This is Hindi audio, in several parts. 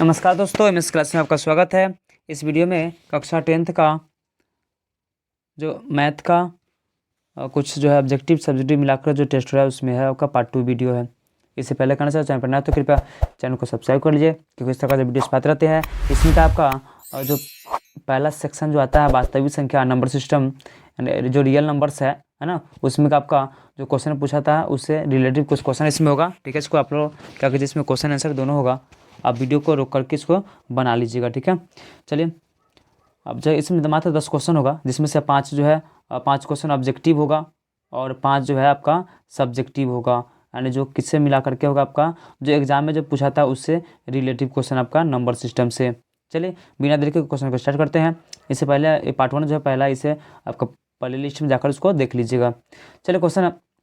नमस्कार दोस्तों, एमएस क्लास में आपका स्वागत है। इस वीडियो में कक्षा 10th का जो मैथ का कुछ जो है ऑब्जेक्टिव सब्जेक्टिव मिलाकर जो टेस्ट हो रहा है उसमें है आपका पार्ट 2 वीडियो है। इससे पहले करना चाहिए चैनल पर नया तो कृपया चैनल को सब्सक्राइब कर लीजिए, क्योंकि इस तरह का वीडियोस पाते रहते हैं। इसमें का आपका जो पहला सेक्शन जो आता है वास्तविक संख्या नंबर सिस्टम, जो रियल नंबर्स है ना, उसमें का आपका जो क्वेश्चन पूछा था उससे रिलेटिव कुछ क्वेश्चन इसमें होगा। ठीक है, इसको आप लोग क्या कीजिए, इसमें क्वेश्चन आंसर दोनों होगा, आप वीडियो को रोक करके इसको बना लीजिएगा। ठीक है, चलिए अब जो इसमें मात्र 10 क्वेश्चन होगा, जिसमें से 5 जो है 5 क्वेश्चन ऑब्जेक्टिव होगा और 5 जो है आपका सब्जेक्टिव होगा, यानी जो किससे मिला करके होगा आपका जो एग्जाम में जो पूछा था उससे रिलेटिव क्वेश्चन आपका नंबर सिस्टम से। चलिए बिना देरी के क्वेश्चन को स्टार्ट करते हैं। इससे पहले पार्ट 1 जो है पहला, इसे आपका पहले लिस्ट में जाकर उसको देख लीजिएगा। चलिए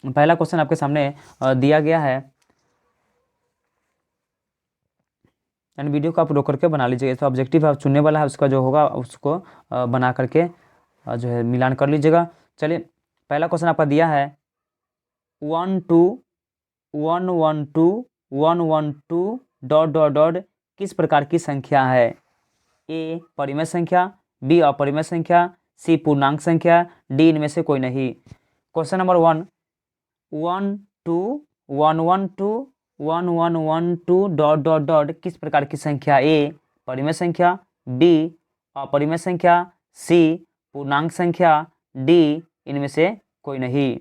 पहला क्वेश्चन आपके सामने दिया गया है, एंड वीडियो को आप रोक करके बना लीजिएगा। तो ऑब्जेक्टिव आप चुनने वाला है, उसका जो होगा उसको बना करके जो है मिलान कर लीजिएगा। चलिए पहला क्वेश्चन आपका दिया है 1 2 1 1 2 1 1 2 डॉट डॉट डॉट किस प्रकार की संख्या है? ए परिमेय संख्या, बी अपरिमेय संख्या, सी पूर्णांक संख्या, डी इनमें से कोई नहीं। Question number 1 1 2 1 1 2 1 1 1 2 dot dot dot किस प्रकार की संख्या? ए परिमेय संख्या, बी अपरिमेय संख्या, सी पूर्णांक संख्या, डी इनमें से कोई नहीं।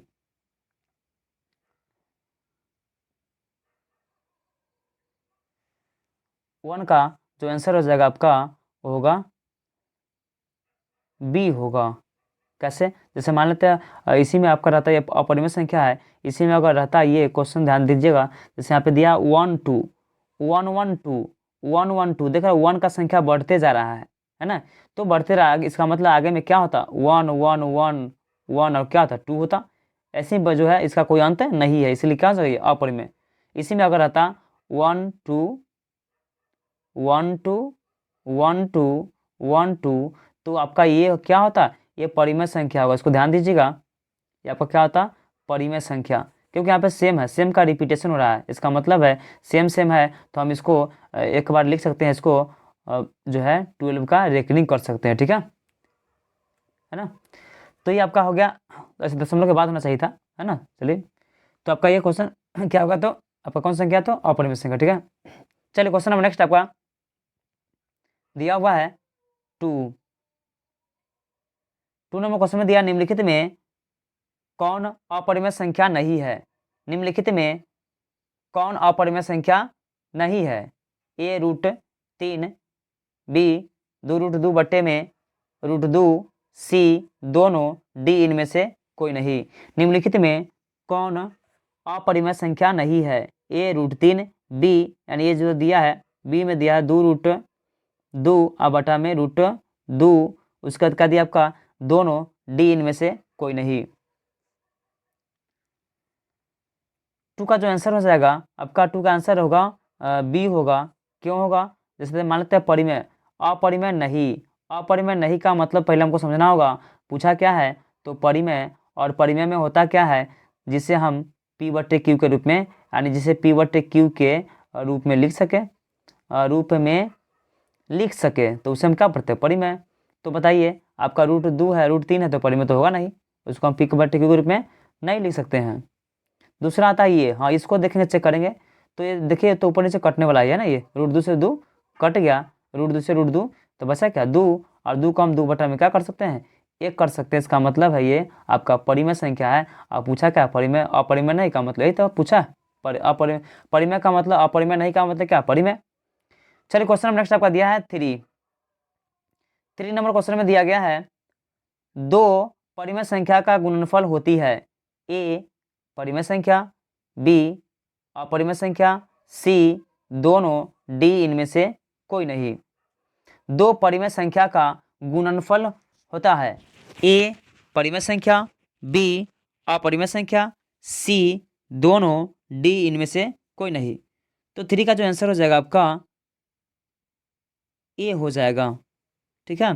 वन का जो आंसर हो जाएगा आपका वो होगा बी होगा। कैसे? जैसे मान लेते हैं इसी में आपका रहता है ये अपरिमेय संख्या है, इसी में अगर रहता है ये क्वेश्चन ध्यान दीजिएगा, जैसे यहाँ पे दिया 1 2 1 1 2 1 1 2, देख रहे 1 का संख्या बढ़ते जा रहा है ना, तो बढ़ते रहा, इसका मतलब आगे में क्या होता 1 1 1 1 और क्या होता 2 होता। ऐसे ही जो है इसका कोई अंत नहीं है, इसलिए क्या हो जाएगा अपरिमेय। इसी में अगर रहता 1 2 1 2 1 2 1 2, तो आपका ये क्या होता, ये परिमेय संख्या होगा। इसको ध्यान दीजिएगा, ये आपका क्या होता परिमेय संख्या, क्योंकि यहाँ पे सेम है, सेम का रिपीटेशन हो रहा है, इसका मतलब है सेम सेम है, तो हम इसको एक बार लिख सकते हैं, इसको जो है 12 का रेकनिंग कर सकते हैं। ठीक है ना, तो ये आपका हो गया, ऐसे दशमलव के बाद होना चाहिए था, है ना। चलिए तो आपका ये क्वेश्चन क्या होगा, तो आपका कौन संख्या तो अपरिमेय संख्या। ठीक है, चलिए क्वेश्चन नंबर नेक्स्ट आपका दिया हुआ है 2 नंबर क्वेश्चन में दिया निम्नलिखित में कौन अपरिमेय संख्या नहीं है? निम्नलिखित में कौन अपरिमेय संख्या नहीं है? ए √3, बी 2√2 बट्टे में √2, सी दोनों, डी इनमें से कोई नहीं। निम्नलिखित में कौन अपरिमेय संख्या नहीं है? ए √3, बी यानी ये जो दिया है बी में दिया है 2√2 बटा में √2, उसके बाद का दिया आपका दोनों, डी इनमें से कोई नहीं। 2 का जो आंसर हो जाएगा आपका 2 का आंसर होगा बी होगा। क्यों होगा? जैसे मान लेते हैं परिमेय, अपरिमेय नहीं, अपरिमेय नहीं का मतलब पहले हमको समझना होगा, पूछा क्या है तो परिमेय, और परिमेय में होता क्या है जिसे हम P/Q के रूप में, यानी जिसे P/Q के रूप में लिख सके तो उसे हम क्या पढ़ते हैं परिमेय। तो बताइए आपका √2 है, √3 है, तो परिमेय तो होगा नहीं, उसको हम P/Q के रूप में नहीं लिख सकते हैं। दूसरा आता है ये, हाँ इसको देखेंगे चेक करेंगे, तो ये देखिए तो ऊपर नीचे कटने वाला है ना, ये √2 से 2 कट गया, √2 से √2 तो बचा क्या 2, और 2 को हम 2 बटा में क्या कर सकते हैं 1 कर सकते हैं। इसका मतलब है ये आपका परिमेय संख्या है। आप पूछा क्या परिमेय अपरिमेय नहीं का मतलब, यही तो पूछा परिमेय का मतलब, अपरिमेय नहीं का मतलब क्या परिमेय। चलिए क्वेश्चन नंबर नेक्स्ट आपका दिया है 3 नंबर क्वेश्चन में दिया गया है 2 परिमेय संख्या का गुणनफल होती है। ए परिमेय संख्या, बी अपरिमेय संख्या, सी दोनों, डी इनमें से कोई नहीं। 2 परिमेय संख्या का गुणनफल होता है। ए परिमेय संख्या, बी अपरिमेय संख्या, सी दोनों, डी इनमें से कोई नहीं। तो 3 का जो आंसर हो जाएगा आपका ए हो जाएगा। ठीक है,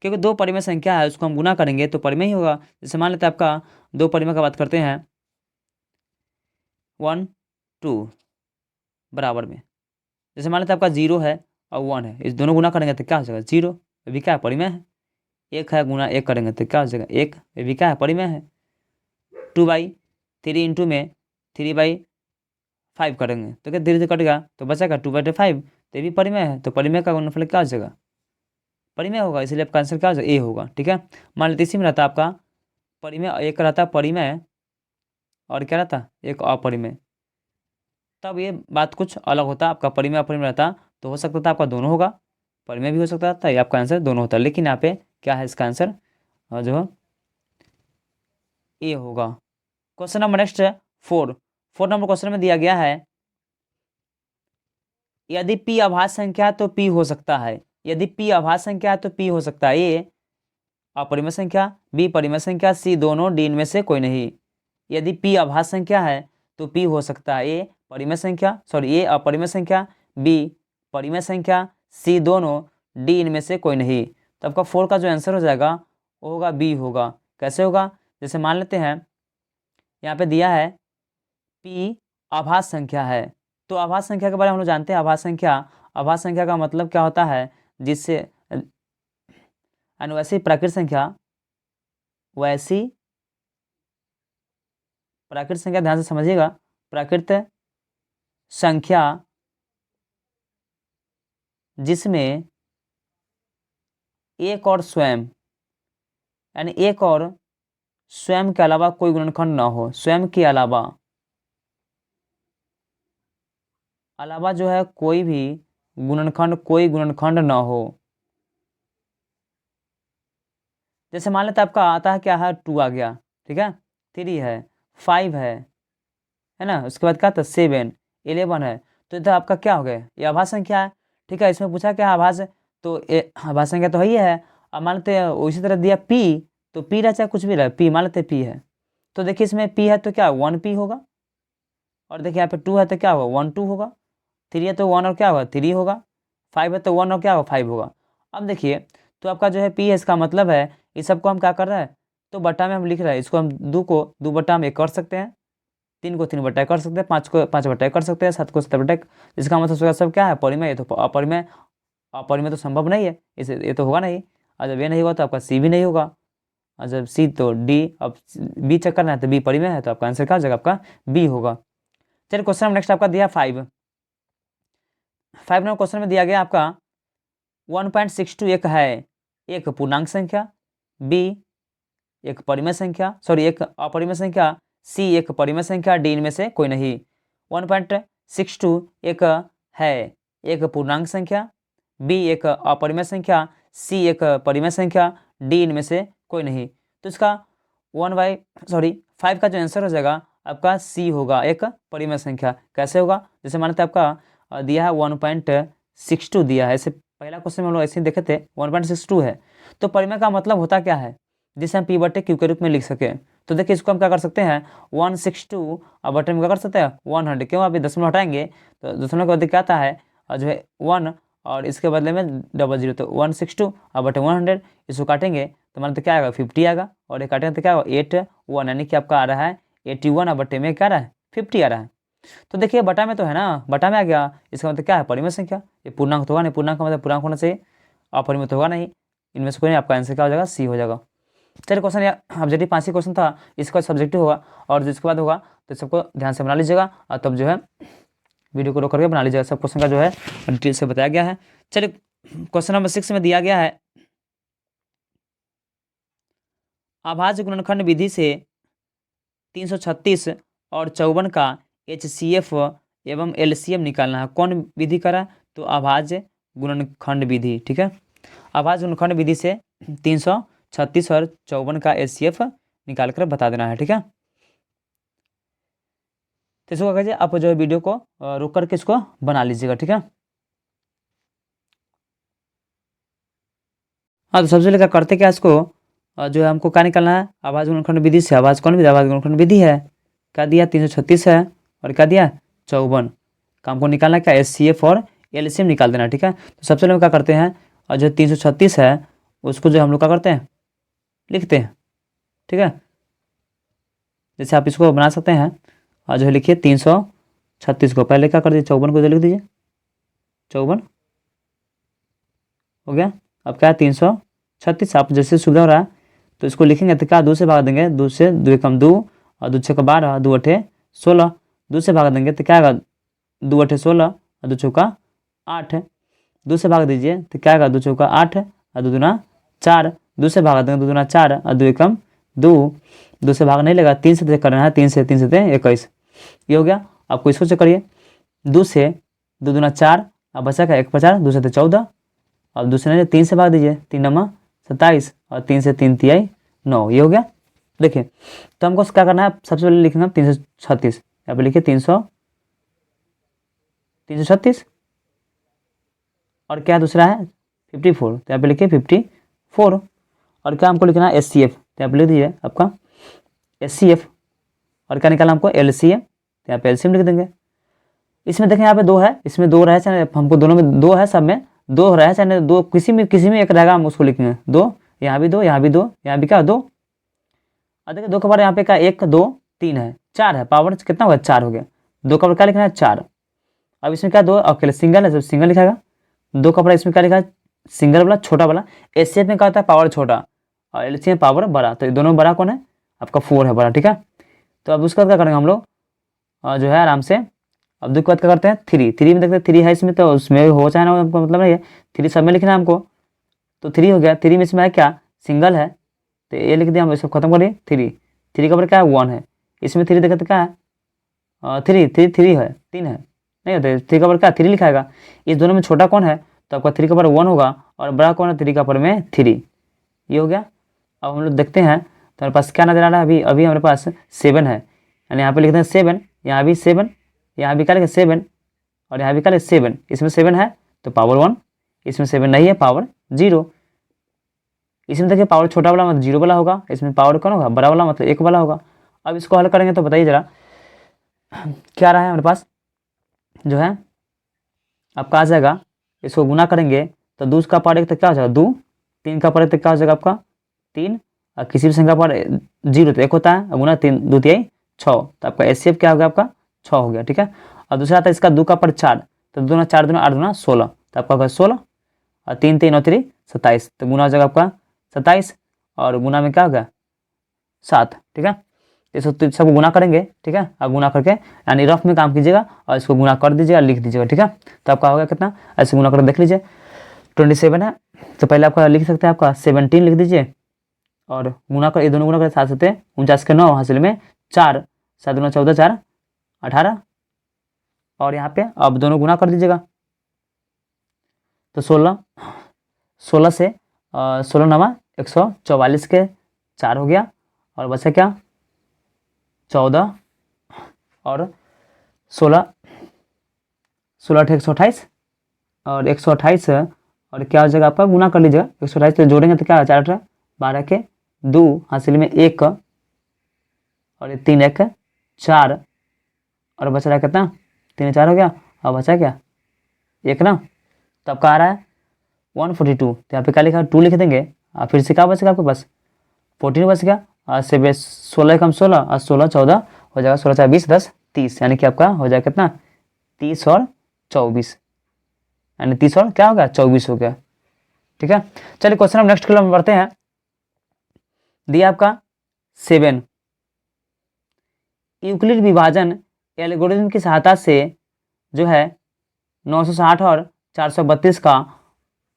क्योंकि 2 परिमेय संख्या है उसको हम गुना करेंगे तो परिमेय ही होगा। जैसे मान लेते हैं आपका 2 परिमेय का बात करते हैं 1 2 बराबर में, जैसे मान लेते हैं आपका 0 है और 1 है, इस दोनों गुना करेंगे तो क्या हो जाएगा 0, ये भी क्या है परिमेय है। 1 है गुना 1 करेंगे तो क्या हो जाएगा 1, ये भी क्या है परिमेय है। 2/3 इंटू में 3/5 करेंगे तो क्या धीरे धीरे कटेगा तो बचेगा 2/5, तो ये भी परिमेय है। तो परिमेय का गुणनफल क्या हो जाएगा परिमेय होगा, इसलिए आपका आंसर क्या हो जाएगा ए होगा। ठीक है, मान लीजिए इसी में रहता आपका परिमेय, एक रहता परिमेय और क्या रहता एक अपरिमेय, तब ये बात कुछ अलग होता, आपका परिमेय अपरिमेय रहता तो हो सकता था आपका दोनों होगा, परिमेय भी हो सकता था, ये आपका आंसर दोनों होता। लेकिन यहाँ पे क्या है इसका आंसर जो है ए होगा। क्वेश्चन नंबर नेक्स्ट है 4 नंबर क्वेश्चन में दिया गया है यदि p अभाज्य संख्या है तो p हो सकता है, यदि p अभाज्य संख्या है तो p हो सकता है ए अपरिमेय संख्या, b परिमेय संख्या, c दोनों d इनमें से कोई नहीं। यदि p अभाज्य संख्या है तो p हो सकता है ए परिमेय संख्या, सॉरी ए अपरिमेय संख्या, b परिमेय संख्या, c दोनों d इनमें से कोई नहीं। तो आपका 4 का जो आंसर हो जाएगा वो होगा b होगा। कैसे होगा, जैसे मान लेते हैं यहाँ पे दिया है p अभाज्य संख्या है, तो अभाज्य संख्या के बारे में हम लोग जानते हैं। अभाज्य संख्या का मतलब क्या होता है, जिससे वैसी प्राकृतिक संख्या, वैसी प्राकृतिक संख्या ध्यान से समझिएगा, प्राकृतिक संख्या जिसमें एक और स्वयं, यानी एक और स्वयं के अलावा कोई गुणनखंड ना हो, स्वयं के अलावा जो है कोई भी कोई गुणनखंड ना हो। जैसे मान लेते आपका आता है क्या है 2 आ गया, ठीक है, 3 है, 5 है ना, उसके बाद क्या था 7, 11 है, तो इधर आपका क्या हो गया ये आभाज्य संख्या है। ठीक है, इसमें पूछा क्या आभाज्य, तो आभाज्य संख्या तो ही है। अब मान लेते हैं उसी तरह दिया p, तो p रहे चाहे कुछ भी रहे, p मान लेते p है, तो देखिए इसमें p है तो क्या 1p होगा, और देखिए यहाँ पे 2 है तो क्या होगा 1 2 होगा, 3 है तो 1 और क्या होगा 3 होगा, 5 है तो 1 और क्या होगा 5 होगा। अब देखिए तो आपका जो है p है, इसका मतलब है इस सबको हम क्या कर रहे हैं, तो बट्टा में हम लिख रहे हैं, इसको हम 2 को 2 बट्टा में 1 कर सकते हैं, 3 को 3 बट्टा कर सकते हैं, 5 को 5 बट्टा कर सकते हैं, 7 को 7 बट्टा, इसका मतलब सब क्या है परिमेय, ये तो अपरिमेय, अपरिमेय तो संभव नहीं है, इसे ये तो होगा नहीं। और जब ये नहीं होगा तो आपका सी भी नहीं होगा, और जब सी तो डी, अब बी चेक करना है तो बी परिमेय है, तो आपका आंसर क्या हो जाएगा आपका बी होगा। चलिए क्वेश्चन नेक्स्ट आपका दिया 5 नंबर क्वेश्चन में दिया गया आपका 1.62 एक है एक पूर्णांक संख्या, बी एक परिमेय संख्या, सॉरी एक अपरिमेय संख्या, सी एक परिमेय संख्या, डी इनमें से कोई नहीं। 1.62 एक है एक पूर्णांक संख्या, बी एक अपरिमेय संख्या, सी एक परिमेय संख्या, डी इनमें से कोई नहीं। तो इसका 5 का जो आंसर हो जाएगा आपका सी होगा, एक परिमेय संख्या। कैसे होगा, जैसे मान लेते आपका दिया है 1.62 दिया है, ऐसे पहला क्वेश्चन में हम लोग ऐसे ही देखे थे 1.62 है, तो परिमेय का मतलब होता क्या है, जिसे हम p/q के रूप में लिख सके। तो देखिए इसको हम क्या कर सकते हैं 162 और बटे में क्या कर सकते हैं 100, क्यों अभी दशमलव हटाएंगे तो दशमलव के बाद क्या आता है जो है 1 और इसके बदले में 00, तो 162 और बटे 100, इसको काटेंगे तो मान तो क्या आएगा 50 आएगा, और ये काटेंगे तो क्या होगा 81, यानी कि आपका आ रहा है 81 और बटे में क्या आ रहा है 50 आ रहा है। तो देखिए बटा में तो है ना, बटा में आ गया, इसका मतलब क्या है परिमेय संख्या, ये पूर्णांक तो होगा नहीं, पूर्णांक का मतलब पूर्णांक होना चाहिए, अपरिमेय तो होगा नहीं, इनमें से कोई नहीं, आपका आंसर क्या हो जाएगा सी हो जाएगा। चलिए क्वेश्चन या ऑब्जेक्टिव 5 ही क्वेश्चन था, इसका सब्जेक्टिव होगा, और जिसके बाद होगा तो सबको ध्यान से बना लीजिएगा, और तब जो है वीडियो को रोक करके बना लीजिएगा, सब क्वेश्चन का जो है डिटेल से बताया गया है। चलिए क्वेश्चन नंबर 6 में दिया गया है अभाज्य गुणनखंड विधि से 336 और 54 का HCF एवं LCM निकालना है। कौन विधि करा, तो अभाज्य गुणनखंड विधि। ठीक है, अभाज्य गुणनखंड विधि से 336 और 54 का HCF निकाल कर बता देना है। ठीक है, तो इसको कीजिए आप जो है वीडियो को रोक करके इसको बना लीजिएगा। ठीक है, हाँ तो सबसे पहले क्या करते क्या इसको जो है हमको क्या निकालना है अभाज्य गुणनखंड विधि से, अभाज्य कौन विधि अभाज्य गुणनखंड विधि है, क्या दिया 336 है और क्या दिया 54 का हमको निकालना है क्या HCF और LCM निकाल देना है। ठीक है, तो सबसे पहले क्या करते हैं और जो 336 है उसको जो हम लोग क्या करते हैं लिखते हैं। ठीक है, जैसे आप इसको बना सकते हैं और जो है लिखिए 336 को पहले क्या कर दीजिए 54 को इधर लिख दीजिए 54, हो गया। अब क्या है 336। आप जैसे सुविधा हो रहा है तो इसको लिखेंगे तो क्या 2 से भाग देंगे, 2 से 2 कम 2 और 2 छक्का 12, 2 अठे 16। 2 से भाग देंगे तो क्या आएगा 2 अठे 16 और 2 चौका 8। 2 से भाग दीजिए तो क्या आएगा 2 चौका 8 और 2 दूना 4। 2 से भाग देंगे 2 दूना 4 और 2 एकम 2। 2 से भाग नहीं लगा, 3 से करना है, 3 से 21। ये हो गया। आपको इसको चेक करिए, 2 से 2 दूना 4 अब बचा क्या 1 50, 2 से 14 और दूसरे ने 3 से भाग दीजिए, 3 नमा 27 और 3 से 3 तिहाई 9। ये हो गया। देखिए तो हमको क्या करना है, सबसे पहले लिखेंगे 336। यहाँ पे लिखिए 336 और क्या दूसरा है 54, तो यहाँ पे लिखिए 54। और क्या हमको लिखना है SCF, तो यहाँ पे लिख दीजिए आपका SCF। और क्या निकालना हमको LCM, तो यहाँ पे LCM लिख देंगे। इसमें देखें यहाँ पे 2 है, इसमें 2 रहे चाहे हमको दोनों में 2 है, सब में 2 रहे चाहे 2, किसी में एक रहेगा, हम उसको लिखेंगे 2। यहाँ भी 2, यहाँ भी 2, यहाँ भी क्या 2। और देखिए 2 का पावर यहाँ पे क्या 1 2 3 है, 4 है, पावर कितना होगा 4 हो गया। 2 का पावर क्या लिखना है 4। अब इसमें क्या 2 अकेले सिंगल है, सब सिंगल लिखाएगा। 2 का पावर इसमें क्या लिखा है सिंगल वाला छोटा वाला। SCF में क्या होता है पावर छोटा और LCM पावर बड़ा, तो दोनों बड़ा कौन है आपका 4 है बड़ा, ठीक है। तो अब उसका क्या करेंगे हम लोग जो है आराम से। अब दूसरी बात क्या करते हैं 3 में देखते हैं 3 है इसमें, तो उसमें हो चाहे ना हो, हमको मतलब नहीं है, 3 सब में लिखना है हमको, तो 3 हो गया। 3 में इसमें है क्या सिंगल है, तो ये लिख दिया हम, इसको खत्म करिए। 3 का ऊपर क्या है 1 है, इसमें 3 देखते क्या है 3 है 3 है नहीं होता, 3 का ऊपर क्या 3 लिखाएगा। इस दोनों में छोटा कौन है तो आपका 3 का ऊपर 1 होगा और बड़ा कौन है 3 का ऊपर में 3। ये हो गया। अब हम लोग देखते हैं तो हमारे पास क्या नजर आ रहा है, अभी अभी हमारे पास 7 है, यानी यहाँ पे लिखते हैं 7, यहाँ भी 7, यहाँ भी क्या लिखे 7 और यहाँ भी क्या लिखे 7। इसमें 7 है तो पावर 1, इसमें 7 नहीं है पावर 0। इसमें देखिए पावर छोटा वाला मतलब 0 वाला होगा, इसमें पावर कौन होगा बड़ा वाला मतलब 1 वाला होगा। अब इसको हल करेंगे तो बताइए जरा क्या रहा है हमारे पास, जो है आपका आ जाएगा, इसको गुना करेंगे तो 2 का पावर 1 तक क्या हो जाएगा 2, 3 का पावर 1 तक क्या हो जाएगा आपका 3 और किसी भी संख्या पर 0 तो 1 होता है, गुना 3 2 तिहाई 6, तो आपका SCF क्या हो गया आपका 6 हो गया, ठीक है। और दूसरा आता है इसका 2 का पर 4, तो 2 दूना 4 दूना 8 दूना 16, तो आपका होगा 16 और 3 3 और 3 27, तो गुना हो जाएगा आपका 27 और गुना में क्या हो गया 7, ठीक है। इसको तो सबको गुना करेंगे, ठीक है। अब गुना करके यानी रफ में काम कीजिएगा और इसको गुना कर दीजिएगा लिख दीजिएगा, ठीक है। तो आपका होगा कितना, ऐसे गुना कर देख लीजिए 27 है, तो पहले आपका लिख सकते हैं आपका 17 लिख दीजिए और गुना कर, ये दोनों गुना कर 7 7 49 के 9 हासिल में 4, 7 दूना 14 4 18 और यहाँ पे अब दोनों गुना कर दीजिएगा तो 16 से 16 नमा 144 के 4 हो गया और बचा क्या 14 और 16 16 128 और 128 और क्या हो जाएगा आपका गुना कर लीजिएगा 128 से जोड़ेंगे तो क्या 4 18 12 के 2 हासिल में 1 और 3 1 4 और बच रहा है कितना 3 4 हो गया और बचा क्या 1 ना, तो आपका आ रहा है 142। तो यहाँ पे क्या लिखा 2 लिख देंगे और फिर से क्या बचेगा आपके पास 14 बच गया और से 16 कम 16 और 16 14 हो जाएगा 16 4 20 10 30, यानी कि आपका हो जाएगा कितना 30 और 24, यानी 30 और क्या हो गया 24 हो गया, ठीक है। चलिए क्वेश्चन हम नेक्स्ट में बढ़ते हैं। दिया आपका 7 यूक्लिड विभाजन एल्गोरिथम की सहायता से जो है 960 और 432 का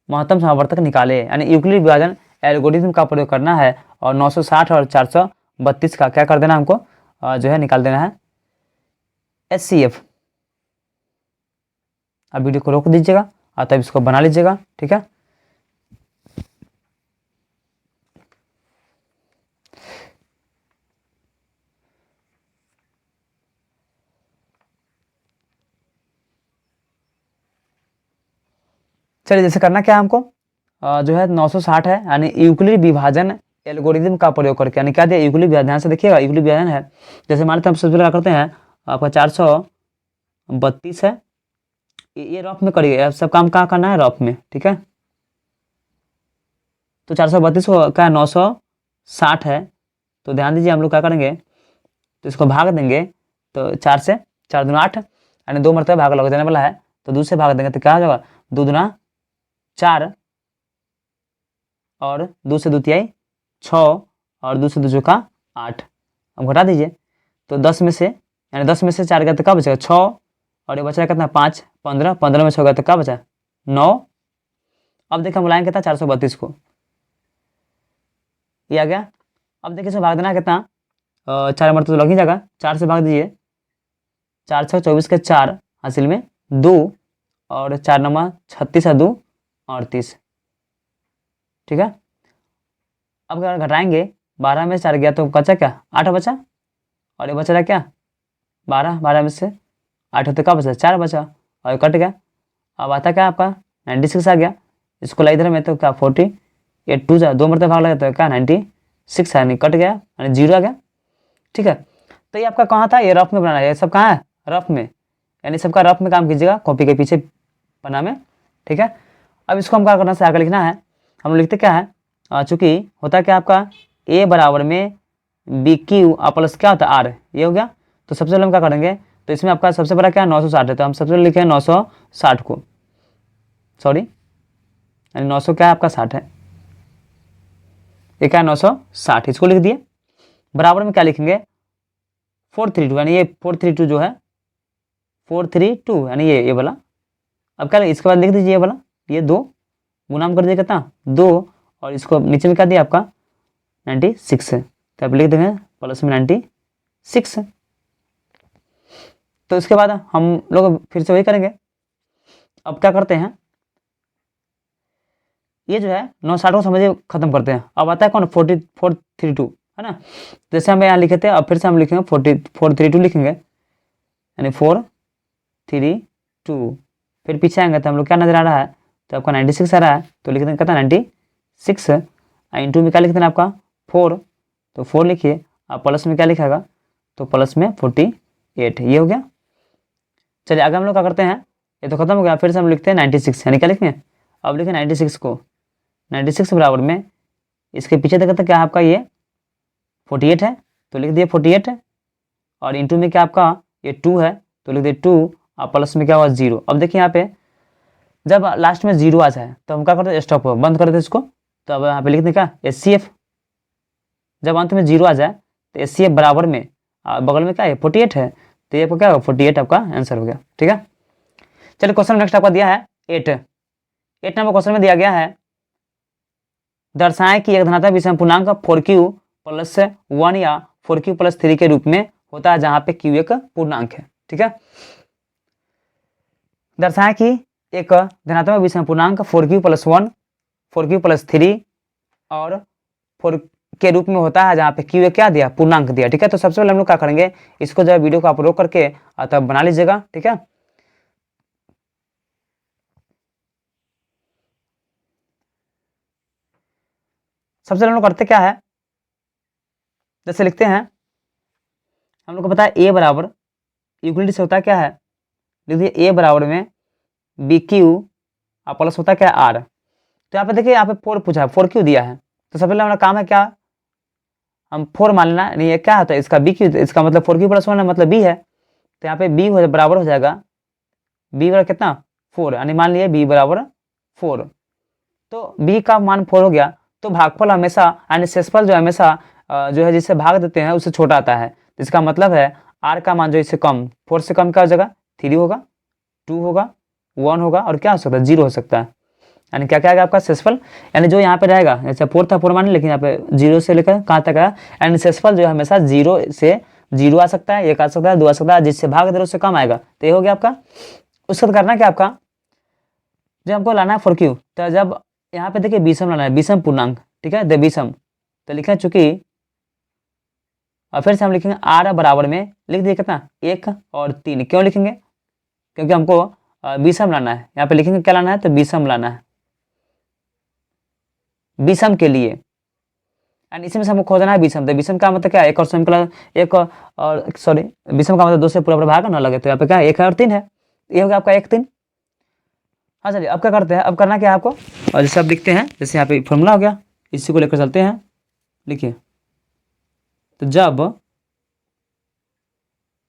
महत्तम समावर्तक निकाले, यानी यूक्लिड विभाजन एल्गोरिथम का प्रयोग करना है और 960 और 432 का क्या कर देना हमको जो है निकाल देना है SCF। अब वीडियो को रोक दीजिएगा और तब इसको बना लीजिएगा, ठीक है। चलिए जैसे करना क्या है हमको जो है 960 है, यानी यूक्लिड विभाजन एल्गोरिथम का प्रयोग करके, यानी क्या दिया यूक्लिड विभाजन, ध्यान से देखिएगा यूक्लिड विभाजन है। जैसे मान लेते हैं हम सबसे पहले करते हैं आपका 432 है, ये रफ में करिए, सब काम कहाँ करना है रफ में, ठीक है। तो 432 को क्या 960 है, तो ध्यान दीजिए हम लोग क्या करेंगे तो इसको भाग देंगे, तो 4 से 4 दूना 8 यानी 2 मरतबा भाग लग जाने वाला है, तो 2 से भाग देंगे तो क्या हो जाएगा 2 दूना 4 और 2 से 2 तिहाई 6 और 2 से 2 चौका 8। अब घटा दीजिए तो 10 में से यानी 10 में से 4 गया तो क्या बचेगा 6 और ये बच रहा कितना 5 15 15 में 6 गया तो क्या बचा 9। अब देखिए हम लाएंगे कितना 432 को, ये आ गया। अब देखिए इसमें भाग देना कितना 4 मरते तो लग ही जाएगा, 4 से भाग दीजिए 4 6 24 के 4 हासिल में 2 और 4 नमा 36 2 38। ठीक है। अब अगर घटाएंगे 12 में से 4 गया तो बचा क्या 8 बचा और ये बच रहा क्या 12, 12 में से 8 तो क्या बचा 4 बचा और ये कट गया। अब आता क्या आपका 96 आ गया। इसको ला इधर में तो क्या 48 2 जा 2 मरते भाग लगा तो क्या 96 है, नहीं कट गया यानी 0 आ गया। ठीक है। तो ये आपका कहाँ था, ये रफ में बनाना है, ये सब कहाँ है रफ में, यानी सबका रफ में काम कीजिएगा कॉपी के पीछे पन्ना में। ठीक है। अब इसको हम क्या करना है आगे लिखना है, हम लिखते क्या है चूँकि होता क्या आपका ए बराबर में बी क्यू प्लस क्या होता है आर, ये हो गया। तो सबसे पहले हम क्या करेंगे, तो इसमें आपका सबसे बड़ा क्या 960 है, तो हम सबसे पहले लिखे 960 को, सॉरी यानी 900 क्या है आपका 60 है, ये क्या 960 इसको लिख दिए। बराबर में क्या लिखेंगे 432 यानी ये 432 जो है 432 यानी ये वाला। अब क्या इसके बाद लिख दीजिए ये वाला, ये 2 गुना कर दिए कितना 2 और इसको नीचे में क्या दिया आपका 96 है, तो आप लिख देंगे प्लस में 96। तो इसके बाद हम लोग फिर से वही करेंगे। अब क्या करते हैं ये जो है 960 को समझिए खत्म करते हैं। अब आता है कौन 432 है ना, जैसे हम यहाँ लिखे थे अब फिर से हम लिखेंगे 432 लिखेंगे यानी 432। फिर पीछे आएंगे तो हम लोग क्या नजर आ रहा है, तो आपका 96 आ रहा है, तो लिख देंगे कितना 96 इंटू में क्या लिखते हैं आपका 4, तो 4 लिखिए। अब प्लस में क्या लिखेगा तो प्लस में 48, ये हो गया। चलिए आगे हम लोग क्या करते हैं, ये तो खत्म हो गया, फिर से हम लिखते हैं 96 यानी क्या लिखेंगे अब लिखें 96 को 96 बराबर में इसके पीछे देखते क्या आपका ये 48 है, तो लिख दिए 48 है और इंटू में क्या आपका ये 2 है, तो लिख दिए 2 और प्लस में क्या हुआ 0। अब देखिए यहाँ पे जब लास्ट में 0 आ जाए तो हम क्या करते हैं स्टॉप बंद कर देते इसको, तो अब यहाँ पे लिखते क्या HCF, जब अंत में 0 आ जाए तो HCF बराबर में बगल में क्या है 48 है, तो ये आपका क्या होगा 48 आपका आंसर हो गया। ठीक है। चलिए क्वेश्चन नेक्स्ट आपका दिया है 8 नंबर क्वेश्चन में दिया गया है दर्शाएं कि एक धनात्मक विषम पूर्णांक 4q प्लस 1 या 4q प्लस 3 के रूप में होता है जहां पे q एक पूर्णांक है। ठीक है। दर्शाएं कि एक धनात्मक विषम पूर्णांक 4q प्लस 1 4q प्लस 3 और 4 के रूप में होता है जहां पे q क्या दिया पूर्णांक दिया। ठीक है। तो सबसे पहले हम लोग क्या करेंगे इसको जो है वीडियो को आप रोक करके तब बना लीजिएगा। ठीक है। सबसे पहले हम लोग करते क्या है, जैसे लिखते हैं हम लोग को पता है ए बराबर यूक्लिड से होता है क्या है, लिख दिए ए बराबर में बी क्यू प्लस होता है क्या आर। तो यहाँ पे देखिए यहाँ पे 4 पूछा है 4 क्यू दिया है, तो सबसे पहले हमारा काम है क्या हम 4 मान लेना, नहीं ये क्या होता है इसका बी क्यू, इसका मतलब 4 क्यू प्लस 1 मतलब बी है, तो यहाँ पे बी बराबर हो जाएगा बी बराबर कितना 4 यानी मान लिए बी बराबर 4, तो बी का मान 4 हो गया। तो भागफल हमेशा यानी शेषफल जो हमेशा जो है जिससे भाग देते हैं उससे छोटा आता है, इसका मतलब है आर का मान जो इससे कम 4 से कम क्या हो जाएगा 3 होगा 2 होगा 1 होगा और क्या हो सकता है 0 हो सकता है, यानी क्या क्या आएगा आपका शेषफल, यानी जो यहाँ पे रहेगा जैसे 4 था 4 मान लेकिन यहाँ पे 0 से लेकर कहाँ तक आया, यानी शेषफल जो है हमेशा 0 से 0 आ सकता है 1 आ सकता है 2 आ सकता है, जिससे भाग दे उससे कम आएगा, तो ये हो गया आपका। उसके बाद करना क्या आपका जब हमको लाना है 4q, तो जब यहाँ पे देखिए विषम लाना है विषम पूर्णांक। ठीक है। द विषम तो लिखना चूंकि और फिर से हम लिखेंगे आर बराबर में लिख दिए कितना 1 और 3, क्यों लिखेंगे क्योंकि हमको विषम लाना है, यहाँ पे लिखेंगे क्या लाना है तो विषम लाना है, विषम के लिए एंड इसी में से हमको खोजना है विषम। तो विषम का मतलब क्या है एक और समीकरण एक और सॉरी विषम का मतलब 2 से पूरा भाग ना लगे, तो यहाँ पे क्या है 1 है और 3 है, ये हो गया आपका 1 3। हाँ चलिए अब क्या करते हैं, अब करना क्या है आपको, और जैसे अब लिखते हैं जैसे यहाँ पे फॉर्मूला हो गया इसी को लेकर चलते हैं। लिखिए तो जब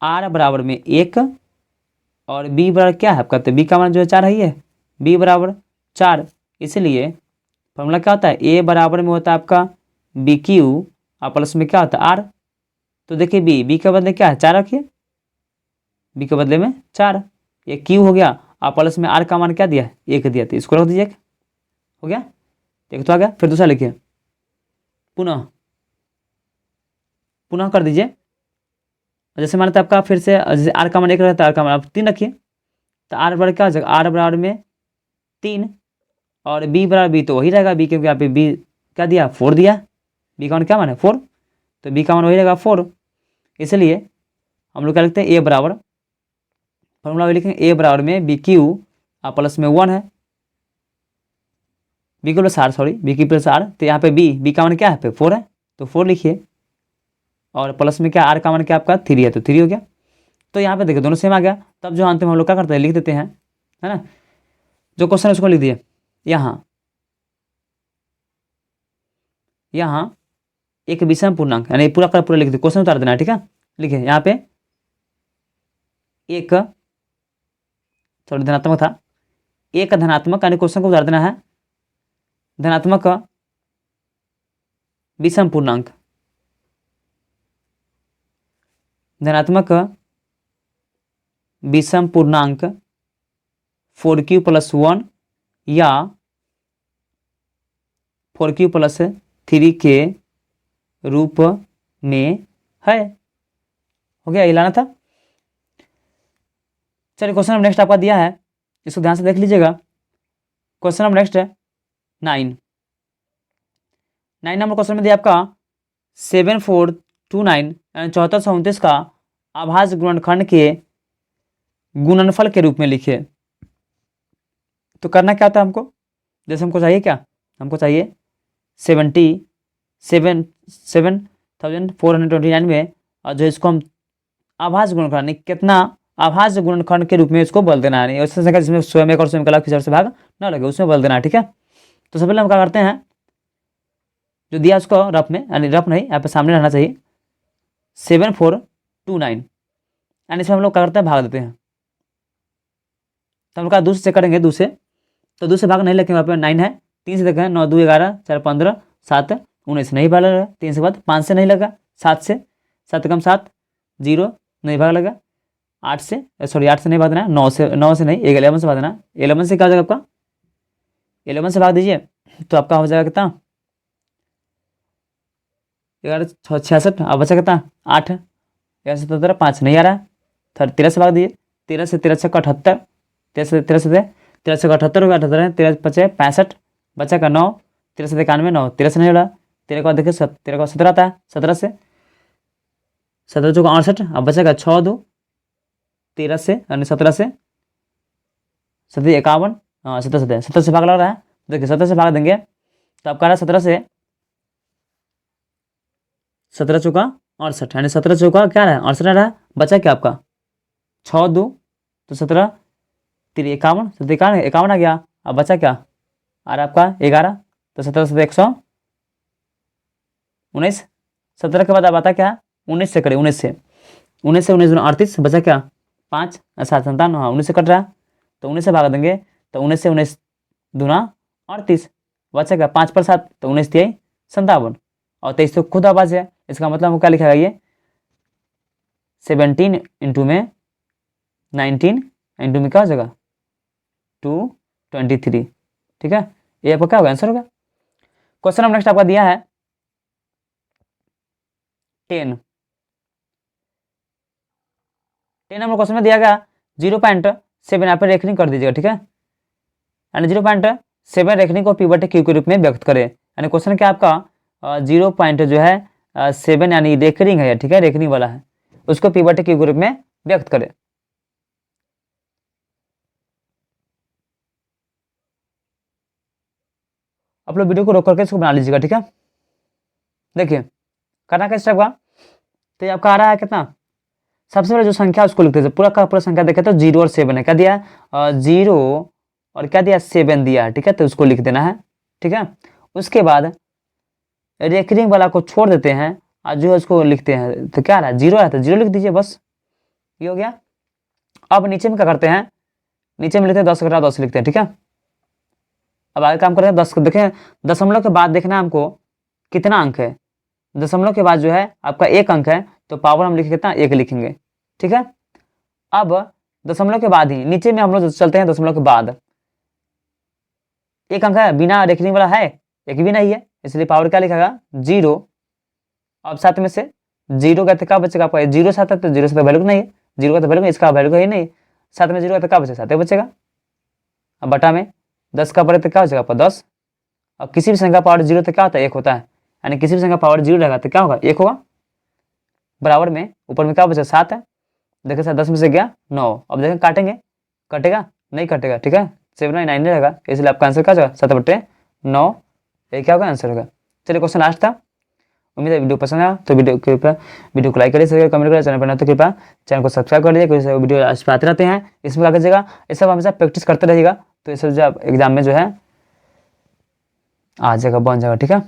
आर बराबर में 1 और बी बराबर क्या है आपका, तो बी का मान जो है 4 है, बी बराबर 4, इसलिए फॉर्मूला क्या होता है, ए बराबर में होता है आपका बी क्यू और प्लस में क्या होता है आर। तो देखिए बी के बदले क्या है 4 रखिए, बी के बदले में 4, ये क्यू हो गया और प्लस में आर का मान क्या दिया है 1 दिया, तो इसको रख दीजिए, हो गया, एक तो आ गया। फिर दूसरा लिखिए, पुनः पुनः कर दीजिए, जैसे मानते आपका फिर से जैसे आर का मान 1 रहता है, आर का मान आप 3 रखिए, तो आर बराबर क्या हो जाएगा, आर बराबर में 3 और बी बराबर बी तो वही रहेगा, बी क्योंकि यहाँ पे बी क्या दिया 4 दिया, बी का मान क्या मान है 4, तो बी का मान वही रहेगा 4। इसलिए हम लोग क्या लिखते हैं, ए बराबर, फॉर्मूला वही लिखेंगे, ए बराबर में बी क्यू और प्लस में 1 है, B Q plus R, sorry B Q plus R, तो यहाँ पे बी का मान क्या है पे 4 है, तो 4 लिखिए, और प्लस में क्या आर का मान क्या आपका 3 है, तो 3 हो गया। तो यहाँ पे देखिए दोनों सेम आ गया। तब जो अंत में हम लोग क्या करते हैं लिख देते हैं, है ना, जो क्वेश्चन है उसको लिख दिए यहाँ, यहाँ एक विषम पूर्णांक यानी पूरा का पूरा लिख दिए, क्वेश्चन उतार देना है, ठीक है। लिखिए यहाँ पे एक, थोड़ा धनात्मक था, एक धनात्मक यानी क्वेश्चन को उतार देना है, धनात्मक विषम पूर्णांक, धनात्मक विषम पूर्णांक 4q प्लस 1 या 4q प्लस 3 के रूप में है, हो गया, ये लाना था। चलिए क्वेश्चन नंबर नेक्स्ट आपका दिया है, इसको ध्यान से देख लीजिएगा। क्वेश्चन नंबर नेक्स्ट है 9 नंबर क्वेश्चन में दिया आपका 7429 यानी 7429 का आभाज्य गुणनखंड के गुणनफल के रूप में लिखे। तो करना क्या था हमको, जैसे हमको चाहिए क्या, हमको चाहिए 77,429 में, और जो इसको हम आभाज्य गुणनखंड कितना आभाज्य गुणनखंड के रूप में इसको बदल देना है, ऐसी संख्या जिसमें स्वयं एक और स्वयं का किसी से भाग ना लगे उसमें बदल देना है, ठीक है। तो सबसे पहले हम क्या करते हैं, जो दिया उसको रफ में, यानी रफ नहीं यहाँ पे सामने रहना चाहिए, 7429 यानी इसमें हम लोग क्या करते हैं भाग देते हैं। तो हम लोग का दूसरे से करेंगे, दूसरे तो दूसरे भाग नहीं लेकिन वहाँ पे 9 है, 3 से देखें 9 2 11 4 15 7 19 नहीं भाग लगा, 3 से बाद 5 से नहीं लगा, 7 से 7 कम 7 0 नहीं भाग लगा, 8 से सॉरी 8 से नहीं भागना, 9 से नहीं 11 से भागना, 11 से क्या हो जाएगा आपका 11 से भाग दीजिए तो आपका हो जाएगा कितना 11 66, अब बचा कितना 8, 11 से 17 5 नहीं आ रहा, 13 से भाग दीजिए, 13 से 13 से 78, 13 से 78 हो गया, 78 13 5 65, बचा का 9, 13 से 91 9, 13 से नहीं उड़ा, 13 के बाद देखिए 13 का 17 आता है, 17 से 17 चौका 68, अब बचेगा 6 2 13 से यानी 17 से 17 51, हाँ 17 से भाग लग रहा है, देखिए 17 से भाग देंगे तो आपका रहा 17 से 17 चौका 68 यानी 17 चौका क्या रहा 68 रहा, बचा क्या आपका 6 2 तो 17 3 51, 51 51 आ गया, अब बचा क्या आ रहा आपका 11, तो 17 से 119, 17 के बाद अब आता क्या 19 से करें, 19 से 19 38, बचा क्या 5 7 57, हाँ 19 से कट रहा है तो 19 से भाग देंगे तो 19 से 19 दूना 38, बचेगा 5 पर 7 तो 19 3 57, और 23 तो खुद आवाज है, इसका मतलब हम क्या लिखेगा ये 17 इंटू में 19 इंटू में क्या हो जाएगा 223, ठीक है, ये आपका क्या होगा आंसर होगा। क्वेश्चन नंबर नेक्स्ट आपका दिया है 10 नंबर क्वेश्चन में दिया गया 0.7 यहाँ पर रेखनी कर दीजिएगा, ठीक है, यानी 0.7 रेखनी को पी बटे क्यू के रूप में व्यक्त करें, यानी क्वेश्चन क्या आपका 0 पॉइंट जो है 7 यानी रेखनी है, ठीक है, रेखनी वाला है, उसको पी बटे क्यू के रूप में व्यक्त करें। आप लोग वीडियो को रोक करके इसको बना लीजिएगा, ठीक है। देखिए करना क्या स्टेप का, तो ये आपका आ रहा है कितना, सबसे पहले जो संख्या उसको लिखते हैं, पूरा का पूरा संख्या देखे तो 0 और 7 है, क्या दिया 0 और क्या दिया 7 दिया है, ठीक है, तो उसको लिख देना है, ठीक है। उसके बाद रेकरिंग वाला को छोड़ देते हैं और जो है उसको लिखते हैं, तो क्या रहा 0 है तो 0 लिख दीजिए, बस ये हो गया। अब नीचे में क्या करते हैं, नीचे में लिखते हैं 10 घटा 10 लिखते हैं, ठीक है। अब आगे काम करेंगे 10 को। देखें दशमलव के बाद देखना है हमको कितना अंक है। दशमलव के बाद जो है आपका एक अंक है, तो पावर हम लिखेंगे कितना, 1 लिखेंगे। ठीक है, अब दशमलव के बाद ही नीचे में हम लोग चलते हैं। दशमलव के बाद एक अंक है, बिना रेखनी वाला है, एक भी नहीं है, इसलिए पावर क्या लिखेगा, 0। अब साथ में से 0 का क्या बचेगा आपका, 0 साथ है तो 0 से तो वैल्यू नहीं है, 0 का तो वैल्यू, इसका वैल्यू है ही नहीं, साथ में 0 का तो क्या बचेगा, 7 बचेगा। अब बटा में 10 का बड़े तो क्या बचेगा आपका 10। अब किसी भी संख्या पावर 0 तो क्या होता है, 1 होता है, यानी किसी भी संख्या पावर 0 रहेगा तो क्या होगा, 1 होगा। बराबर में ऊपर में क्या बचा, 7 है। देखिए सर 10 में से गया 9। अब देखें काटेंगे, कटेगा नहीं कटेगा, ठीक है, 7 9 नहीं रहेगा, इसलिए आपका आंसर क्या होगा, 7/9। ये क्या होगा, आंसर होगा। चलिए क्वेश्चन लास्ट था। उम्मीद है वीडियो पसंद आया तो वीडियो को लाइक करिए, शेयर कमेंट करिए, चैनल पर नए तो कृपया चैनल को सब्सक्राइब कर लीजिए, क्योंकि वीडियो आज पे आते रहते हैं। इसमें क्या कीजिएगा, ये सब हमेशा प्रैक्टिस करते रहिएगा, तो ये सब जो एग्जाम में जो है आ जाएगा, बन जाएगा। ठीक है।